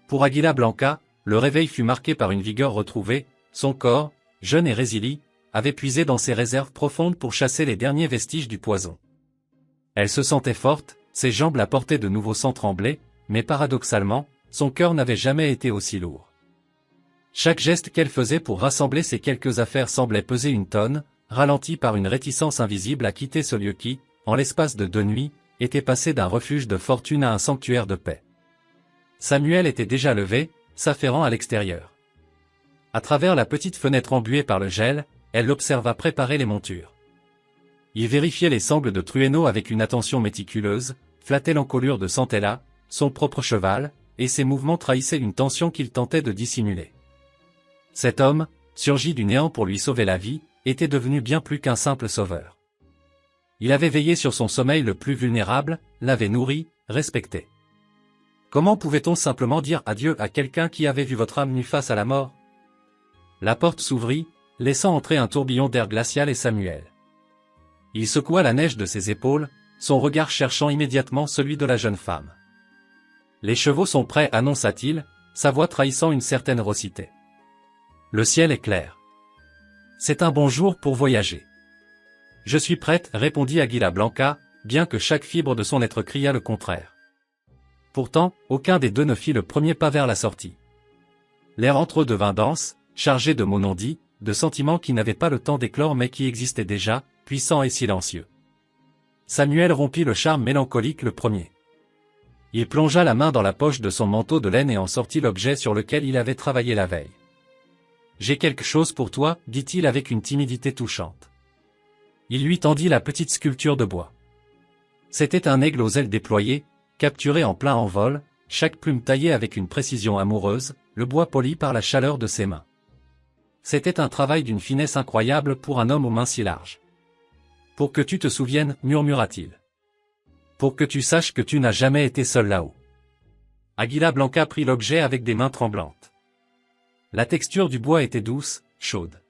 [SPEAKER 1] Pour Águila Blanca, le réveil fut marqué par une vigueur retrouvée, son corps, jeune et résili, avait puisé dans ses réserves profondes pour chasser les derniers vestiges du poison. Elle se sentait forte, ses jambes la portaient de nouveau sans trembler, mais paradoxalement, son cœur n'avait jamais été aussi lourd. Chaque geste qu'elle faisait pour rassembler ces quelques affaires semblait peser une tonne, ralenti par une réticence invisible à quitter ce lieu qui, en l'espace de 2 nuits, était passé d'un refuge de fortune à un sanctuaire de paix. Samuel était déjà levé, s'affairant à l'extérieur. À travers la petite fenêtre embuée par le gel, elle l'observa préparer les montures. Il vérifiait les sangles de Trueno avec une attention méticuleuse, flattait l'encolure de Santella, son propre cheval, et ses mouvements trahissaient une tension qu'il tentait de dissimuler. Cet homme, surgi du néant pour lui sauver la vie, était devenu bien plus qu'un simple sauveur. Il avait veillé sur son sommeil le plus vulnérable, l'avait nourri, respecté. Comment pouvait-on simplement dire adieu à quelqu'un qui avait vu votre âme nue face à la mort? La porte s'ouvrit, laissant entrer un tourbillon d'air glacial et Samuel. Il secoua la neige de ses épaules, son regard cherchant immédiatement celui de la jeune femme. « Les chevaux sont prêts » annonça-t-il, sa voix trahissant une certaine raucité. « Le ciel est clair. C'est un bon jour pour voyager. »« Je suis prête » répondit Águila Blanca, bien que chaque fibre de son être criât le contraire. Pourtant, aucun des deux ne fit le premier pas vers la sortie. L'air entre eux devint dense, chargé de mots non dits, de sentiments qui n'avaient pas le temps d'éclore mais qui existaient déjà, puissants et silencieux. Samuel rompit le charme mélancolique le premier. Il plongea la main dans la poche de son manteau de laine et en sortit l'objet sur lequel il avait travaillé la veille. « J'ai quelque chose pour toi, dit-il avec une timidité touchante. Il lui tendit la petite sculpture de bois. C'était un aigle aux ailes déployées, capturé en plein envol, chaque plume taillée avec une précision amoureuse, le bois poli par la chaleur de ses mains. C'était un travail d'une finesse incroyable pour un homme aux mains si larges. « Pour que tu te souviennes, murmura-t-il. Pour que tu saches que tu n'as jamais été seul là-haut. » Águila Blanca prit l'objet avec des mains tremblantes. La texture du bois était douce, chaude.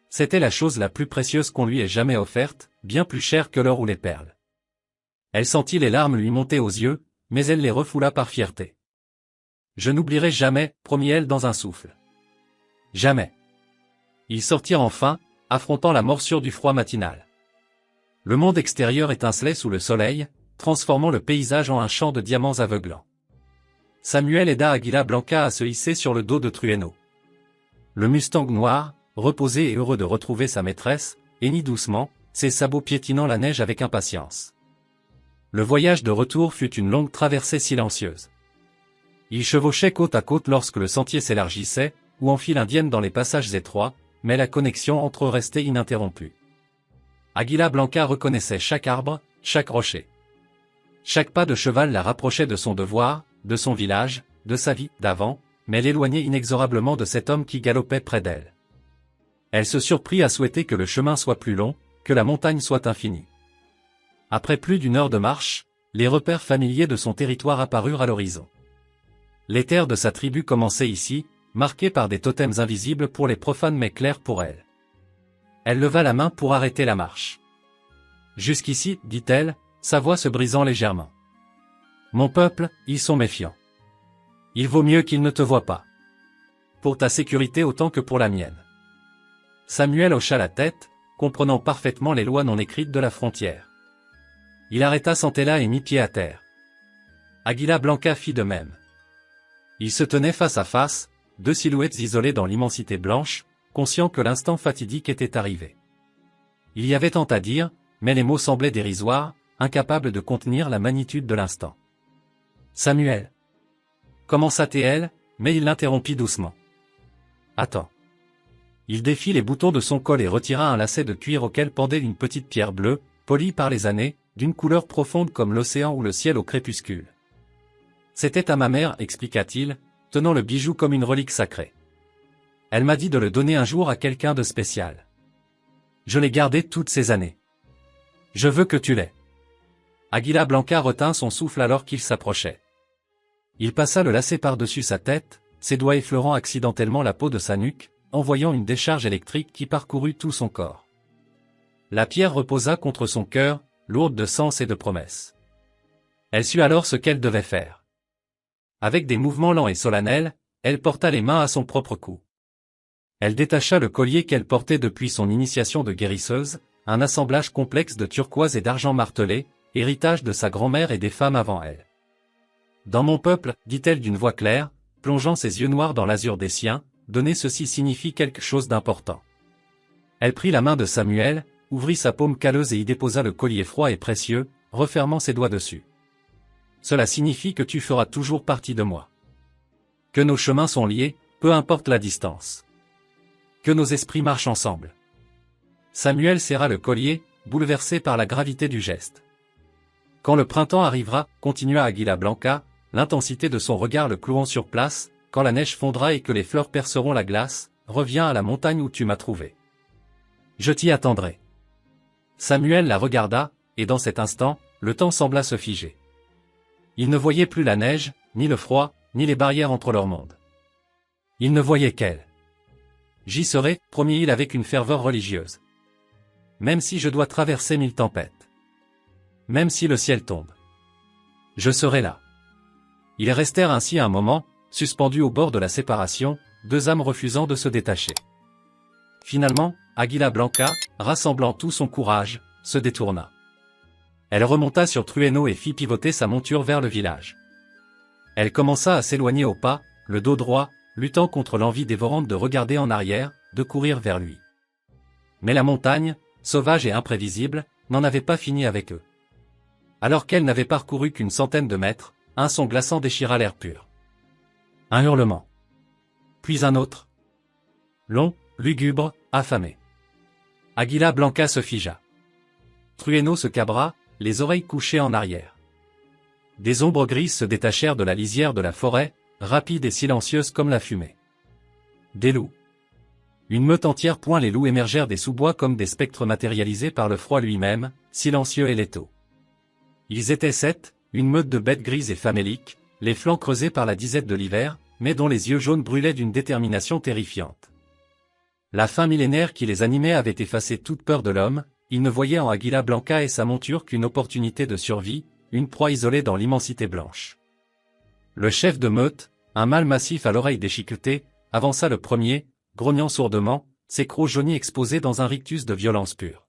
[SPEAKER 1] C'était la chose la plus précieuse qu'on lui ait jamais offerte, bien plus chère que l'or ou les perles. Elle sentit les larmes lui monter aux yeux, mais elle les refoula par fierté. « Je n'oublierai jamais, promit-elle dans un souffle. Jamais. » Ils sortirent enfin, affrontant la morsure du froid matinal. Le monde extérieur étincelait sous le soleil, transformant le paysage en un champ de diamants aveuglants. Samuel aida Águila Blanca à se hisser sur le dos de Trueno. Le Mustang noir, reposé et heureux de retrouver sa maîtresse, hennit doucement, ses sabots piétinant la neige avec impatience. Le voyage de retour fut une longue traversée silencieuse. Ils chevauchaient côte à côte lorsque le sentier s'élargissait, ou en file indienne dans les passages étroits, mais la connexion entre eux restait ininterrompue. Águila Blanca reconnaissait chaque arbre, chaque rocher. Chaque pas de cheval la rapprochait de son devoir, de son village, de sa vie d'avant, mais l'éloignait inexorablement de cet homme qui galopait près d'elle. Elle se surprit à souhaiter que le chemin soit plus long, que la montagne soit infinie. Après plus d'une heure de marche, les repères familiers de son territoire apparurent à l'horizon. Les terres de sa tribu commençaient ici, marquées par des totems invisibles pour les profanes mais clairs pour elle. Elle leva la main pour arrêter la marche. « Jusqu'ici, dit-elle, sa voix se brisant légèrement. Mon peuple, ils sont méfiants. Il vaut mieux qu'ils ne te voient pas. Pour ta sécurité autant que pour la mienne. » Samuel hocha la tête, comprenant parfaitement les lois non écrites de la frontière. Il arrêta Santella et mit pied à terre. Águila Blanca fit de même. Ils se tenaient face à face, deux silhouettes isolées dans l'immensité blanche, conscients que l'instant fatidique était arrivé. Il y avait tant à dire, mais les mots semblaient dérisoires, incapables de contenir la magnitude de l'instant. « Samuel » commença-t-elle, mais il l'interrompit doucement. « Attends. » Il défit les boutons de son col et retira un lacet de cuir auquel pendait une petite pierre bleue, polie par les années, d'une couleur profonde comme l'océan ou le ciel au crépuscule. « C'était à ma mère, expliqua-t-il, tenant le bijou comme une relique sacrée. Elle m'a dit de le donner un jour à quelqu'un de spécial. Je l'ai gardé toutes ces années. Je veux que tu l'aies. » Águila Blanca retint son souffle alors qu'il s'approchait. Il passa le lacet par-dessus sa tête, ses doigts effleurant accidentellement la peau de sa nuque, envoyant une décharge électrique qui parcourut tout son corps. La pierre reposa contre son cœur, lourde de sens et de promesses. Elle sut alors ce qu'elle devait faire. Avec des mouvements lents et solennels, elle porta les mains à son propre cou. Elle détacha le collier qu'elle portait depuis son initiation de guérisseuse, un assemblage complexe de turquoise et d'argent martelé, héritage de sa grand-mère et des femmes avant elle. « Dans mon peuple, dit-elle d'une voix claire, plongeant ses yeux noirs dans l'azur des siens, donner ceci signifie quelque chose d'important. » Elle prit la main de Samuel, ouvrit sa paume calleuse et y déposa le collier froid et précieux, refermant ses doigts dessus. « Cela signifie que tu feras toujours partie de moi. Que nos chemins sont liés, peu importe la distance. Que nos esprits marchent ensemble. » Samuel serra le collier, bouleversé par la gravité du geste. « Quand le printemps arrivera, continua Águila Blanca, l'intensité de son regard le clouant sur place, quand la neige fondra et que les fleurs perceront la glace, reviens à la montagne où tu m'as trouvé. Je t'y attendrai. » Samuel la regarda, et dans cet instant, le temps sembla se figer. Il ne voyait plus la neige, ni le froid, ni les barrières entre leurs mondes. Il ne voyait qu'elle. « J'y serai, promit-il avec une ferveur religieuse. Même si je dois traverser 1000 tempêtes. Même si le ciel tombe. Je serai là. » Ils restèrent ainsi un moment, suspendus au bord de la séparation, deux âmes refusant de se détacher. Finalement, Águila Blanca, rassemblant tout son courage, se détourna. Elle remonta sur Trueno et fit pivoter sa monture vers le village. Elle commença à s'éloigner au pas, le dos droit, luttant contre l'envie dévorante de regarder en arrière, de courir vers lui. Mais la montagne, sauvage et imprévisible, n'en avait pas fini avec eux. Alors qu'elle n'avait parcouru qu'une centaine de mètres, un son glaçant déchira l'air pur. Un hurlement. Puis un autre. Long, lugubre, affamé. Águila Blanca se figea. Trueno se cabra, les oreilles couchées en arrière. Des ombres grises se détachèrent de la lisière de la forêt, rapides et silencieuses comme la fumée. Des loups. Une meute entière point les loups émergèrent des sous-bois comme des spectres matérialisés par le froid lui-même, silencieux et létaux. Ils étaient 7, une meute de bêtes grises et faméliques, les flancs creusés par la disette de l'hiver, mais dont les yeux jaunes brûlaient d'une détermination terrifiante. La faim millénaire qui les animait avait effacé toute peur de l'homme, ils ne voyaient en Águila Blanca et sa monture qu'une opportunité de survie, une proie isolée dans l'immensité blanche. Le chef de meute, un mâle massif à l'oreille déchiquetée, avança le premier, grognant sourdement, ses crocs jaunis exposés dans un rictus de violence pure.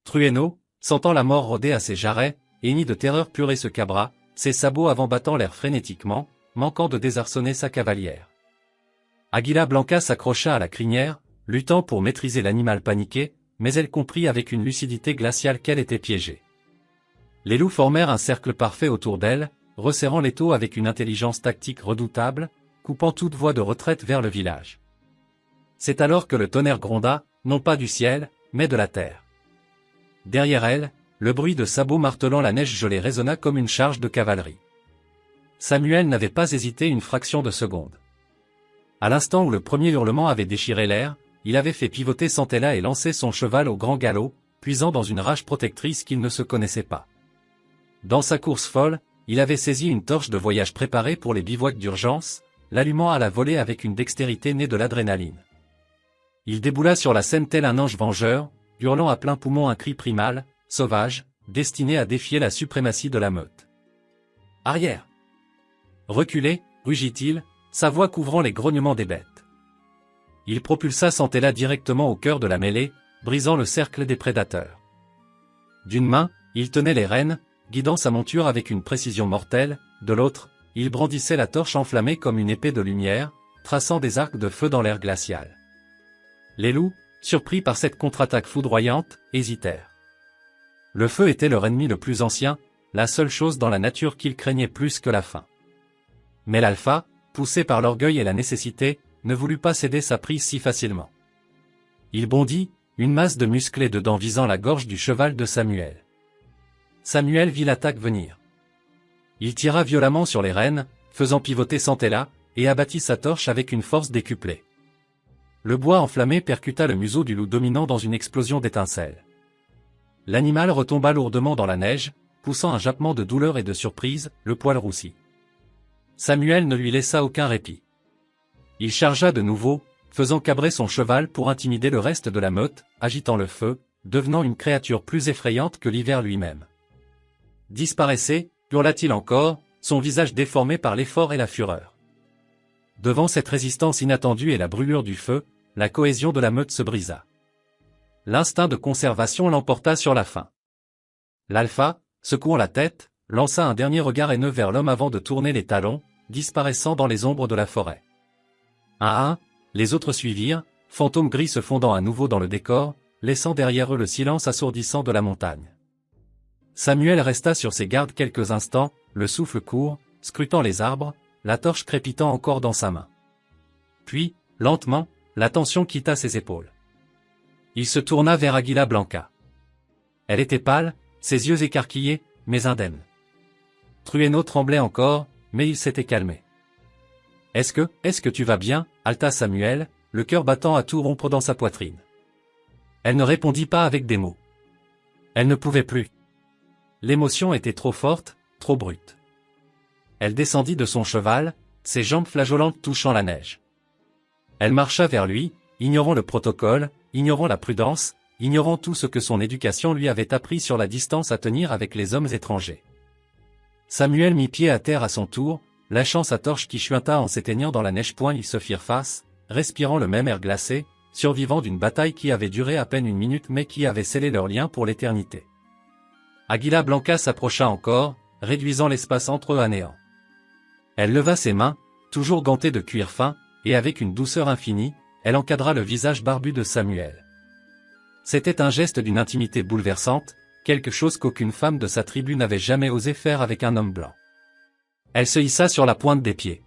[SPEAKER 1] Trueno, sentant la mort rôder à ses jarrets, hennit de terreur pure et se cabra, ses sabots avant battant l'air frénétiquement, manquant de désarçonner sa cavalière. Águila Blanca s'accrocha à la crinière, luttant pour maîtriser l'animal paniqué, mais elle comprit avec une lucidité glaciale qu'elle était piégée. Les loups formèrent un cercle parfait autour d'elle, resserrant l'étau avec une intelligence tactique redoutable, coupant toute voie de retraite vers le village. C'est alors que le tonnerre gronda, non pas du ciel, mais de la terre. Derrière elle, le bruit de sabots martelant la neige gelée résonna comme une charge de cavalerie. Samuel n'avait pas hésité une fraction de seconde. À l'instant où le premier hurlement avait déchiré l'air, il avait fait pivoter Santella et lancer son cheval au grand galop, puisant dans une rage protectrice qu'il ne se connaissait pas. Dans sa course folle, il avait saisi une torche de voyage préparée pour les bivouacs d'urgence, l'allumant à la volée avec une dextérité née de l'adrénaline. Il déboula sur la scène tel un ange vengeur, hurlant à plein poumon un cri primal, sauvage, destiné à défier la suprématie de la meute. « Arrière !» Reculez, rugit-il, sa voix couvrant les grognements des bêtes. Il propulsa Santella directement au cœur de la mêlée, brisant le cercle des prédateurs. D'une main, il tenait les rênes, guidant sa monture avec une précision mortelle, de l'autre, il brandissait la torche enflammée comme une épée de lumière, traçant des arcs de feu dans l'air glacial. Les loups, surpris par cette contre-attaque foudroyante, hésitèrent. Le feu était leur ennemi le plus ancien, la seule chose dans la nature qu'ils craignaient plus que la faim. Mais l'alpha, poussé par l'orgueil et la nécessité, ne voulut pas céder sa prise si facilement. Il bondit, une masse de muscles et de dents visant la gorge du cheval de Samuel. Samuel vit l'attaque venir. Il tira violemment sur les rênes, faisant pivoter Santella, et abattit sa torche avec une force décuplée. Le bois enflammé percuta le museau du loup dominant dans une explosion d'étincelles. L'animal retomba lourdement dans la neige, poussant un jappement de douleur et de surprise, le poil roussi. Samuel ne lui laissa aucun répit. Il chargea de nouveau, faisant cabrer son cheval pour intimider le reste de la meute, agitant le feu, devenant une créature plus effrayante que l'hiver lui-même. « Disparaissez !» hurla-t-il encore, son visage déformé par l'effort et la fureur. Devant cette résistance inattendue et la brûlure du feu, la cohésion de la meute se brisa. L'instinct de conservation l'emporta sur la faim. L'alpha, secouant la tête, lança un dernier regard haineux vers l'homme avant de tourner les talons, disparaissant dans les ombres de la forêt. Un à un, les autres suivirent, fantômes gris se fondant à nouveau dans le décor, laissant derrière eux le silence assourdissant de la montagne. Samuel resta sur ses gardes quelques instants, le souffle court, scrutant les arbres, la torche crépitant encore dans sa main. Puis, lentement, la tension quitta ses épaules. Il se tourna vers Águila Blanca. Elle était pâle, ses yeux écarquillés, mais indemne. Trueno tremblait encore, mais il s'était calmé. « Est-ce que tu vas bien ?» haleta Samuel, le cœur battant à tout rompre dans sa poitrine. Elle ne répondit pas avec des mots. Elle ne pouvait plus. L'émotion était trop forte, trop brute. Elle descendit de son cheval, ses jambes flageolantes touchant la neige. Elle marcha vers lui, ignorant le protocole, ignorant la prudence, ignorant tout ce que son éducation lui avait appris sur la distance à tenir avec les hommes étrangers. Samuel mit pied à terre à son tour, lâchant sa torche qui chuinta en s'éteignant dans la neige. Ils se firent face, respirant le même air glacé, survivant d'une bataille qui avait duré à peine une minute mais qui avait scellé leur lien pour l'éternité. Águila Blanca s'approcha encore, réduisant l'espace entre eux à néant. Elle leva ses mains, toujours gantée de cuir fin, et avec une douceur infinie, elle encadra le visage barbu de Samuel. C'était un geste d'une intimité bouleversante, quelque chose qu'aucune femme de sa tribu n'avait jamais osé faire avec un homme blanc. Elle se hissa sur la pointe des pieds.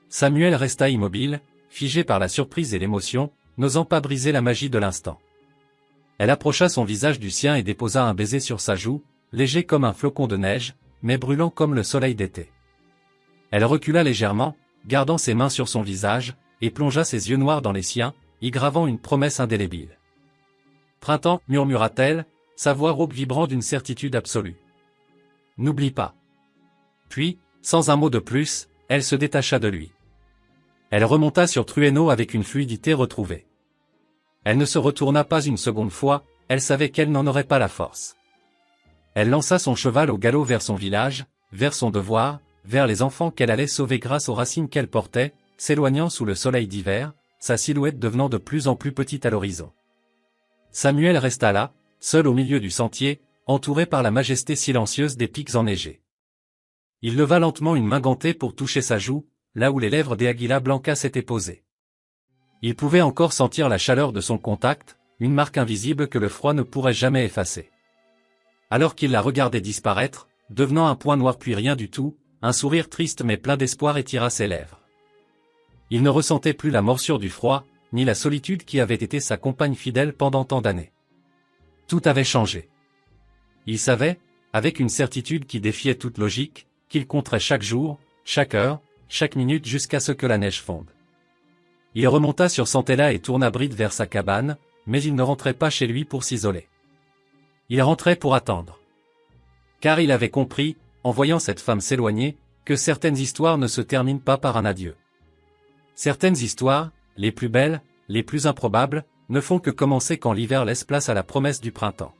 [SPEAKER 1] Samuel resta immobile, figé par la surprise et l'émotion, n'osant pas briser la magie de l'instant. Elle approcha son visage du sien et déposa un baiser sur sa joue, léger comme un flocon de neige, mais brûlant comme le soleil d'été. Elle recula légèrement, gardant ses mains sur son visage, et plongea ses yeux noirs dans les siens, y gravant une promesse indélébile. « Printemps, murmura-t-elle, sa voix rauque vibrant d'une certitude absolue. « N'oublie pas. » Puis, sans un mot de plus, elle se détacha de lui. Elle remonta sur Trueno avec une fluidité retrouvée. Elle ne se retourna pas une seconde fois, elle savait qu'elle n'en aurait pas la force. Elle lança son cheval au galop vers son village, vers son devoir, vers les enfants qu'elle allait sauver grâce aux racines qu'elle portait, s'éloignant sous le soleil d'hiver, sa silhouette devenant de plus en plus petite à l'horizon. Samuel resta là, seul au milieu du sentier, entouré par la majesté silencieuse des pics enneigés. Il leva lentement une main gantée pour toucher sa joue, là où les lèvres d'Águila Blanca s'étaient posées. Il pouvait encore sentir la chaleur de son contact, une marque invisible que le froid ne pourrait jamais effacer. Alors qu'il la regardait disparaître, devenant un point noir puis rien du tout, un sourire triste mais plein d'espoir étira ses lèvres. Il ne ressentait plus la morsure du froid, ni la solitude qui avait été sa compagne fidèle pendant tant d'années. Tout avait changé. Il savait, avec une certitude qui défiait toute logique, qu'il compterait chaque jour, chaque heure, chaque minute jusqu'à ce que la neige fonde. Il remonta sur Santella et tourna bride vers sa cabane, mais il ne rentrait pas chez lui pour s'isoler. Il rentrait pour attendre. Car il avait compris, en voyant cette femme s'éloigner, que certaines histoires ne se terminent pas par un adieu. Certaines histoires, les plus belles, les plus improbables, ne font que commencer quand l'hiver laisse place à la promesse du printemps.